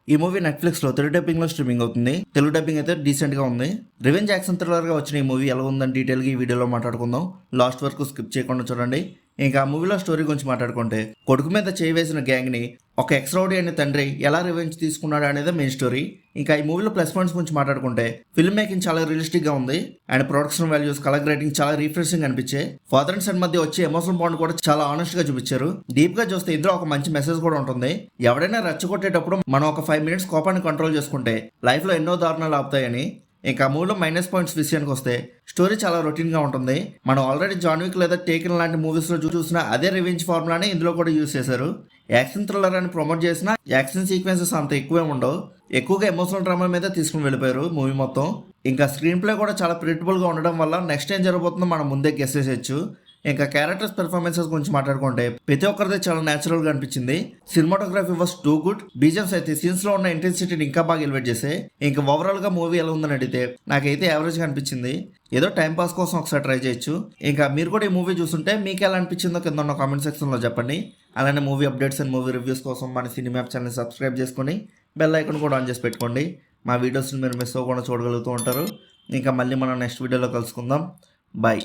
ఈ movie Netflix లో Telugu dubbing లో స్ట్రీమింగ్ అవుతుంది. తెలుగు డబ్బింగ్ అయితే డీసెంట్ గా ఉంది. రివెంజ్ యాక్షన్ థ్రిల్లర్ గా వచ్చిన ఈ మూవీ ఎలా ఉందని డీటెయిల్ గా ఈ వీడియోలో మాట్లాడుకుందాం. లాస్ట్ వరకు స్కిప్ చేయకుండా చూడండి. ఇంకా ఆ మూవీలో స్టోరీ గురించి మాట్లాడుకుంటే, కొడుకు మీద చేయి వేసిన గ్యాంగ్ ని ఒక ఎక్స్ రౌడీ అనే తండ్రి ఎలా రివెంజ్ తీసుకున్నాడు అనేది మెయిన్ స్టోరీ. ఇంకా ఈ మూవీలో ప్లస్ పాయింట్స్ గురించి మాట్లాడుకుంటే, ఫిల్మ్ మేకింగ్ చాలా రియలిస్టిక్ గా ఉంది and production values, colour grading చాలా రిఫ్రెషింగ్ అనిపించాయి. ఫాదర్ అండ్ సన్ మధ్య వచ్చే ఎమోషనల్ బాండ్ కూడా చాలా ఆనెస్ట్ గా చూపించారు. డీప్ గా చూస్తే ఇందులో ఒక మంచి మెసేజ్ కూడా ఉంటుంది. ఎవడైనా రెచ్చగొట్టేటప్పుడు మనం ఒక 5 minutes కోపాన్ని కంట్రోల్ చేసుకుంటే లైఫ్ లో ఎన్నో దారుణాలు ఆపుతాయని. ఇంకా మూవీలో మైనస్ పాయింట్స్ విషయానికి వస్తే, స్టోరీ చాలా రొటీన్ గా ఉంటుంది. మనం ఆల్రెడీ జాన్ విక్ లేదా టేకెన్ లాంటి మూవీస్ లో చూసిన అదే రివెంజ్ ఫార్ములాని ఇందులో కూడా యూజ్ చేశారు. యాక్షన్ థ్రిల్లర్ అని ప్రమోట్ చేసిన యాక్షన్ సీక్వెన్సెస్ అంత ఎక్కువే ఉండవు. ఎక్కువగా ఎమోషనల్ డ్రామా మీద తీసుకుని వెళ్ళిపోయారు మూవీ మొత్తం. ఇంకా స్క్రీన్ ప్లే కూడా చాలా ప్రిడిక్టబుల్ గా ఉండడం వల్ల నెక్స్ట్ ఏం జరగబోతుందో మనం ముందే గెస్ చేసేయచ్చు. ఇంకా క్యారెక్టర్స్ పెర్ఫార్మెన్సెస్ గురించి మాట్లాడుకుంటే, ప్రతి ఒక్కరిదే చాలా న్యాచురల్ గా అనిపించింది. Cinematography was too good. BGMs అయితే సీన్స్ లో ఉన్న ఇంటెన్సిటీని ఇంకా బాగా ఎలివేట్ చేసాయి. ఇంకా ఓవరాల్ గా మూవీ ఎలా ఉందని అడిగితే నాకైతే యావరేజ్ గా అనిపించింది. ఏదో టైం పాస్ కోసం ఒకసారి ట్రై చేయొచ్చు. ఇంకా మీరు కూడా ఈ మూవీ చూస్తుంటే మీకు ఎలా అనిపించిందో కింద ఉన్న కామెంట్ సెక్షన్ లో చెప్పండి. అలానే movie updates and movie reviews కోసం మన సినిమాప్ ఛానల్ సబ్స్క్రైబ్ చేసుకొని బెల్ ఐకాన్ కూడా ఆన్ చేసి పెట్టుకోండి. మా వీడియోస్ని మీరు మిస్ అవ్వకుండా చూడగలుగుతూ ఉంటారు. ఇంకా మళ్ళీ మనం నెక్స్ట్ వీడియోలో కలుసుకుందాం. బాయ్.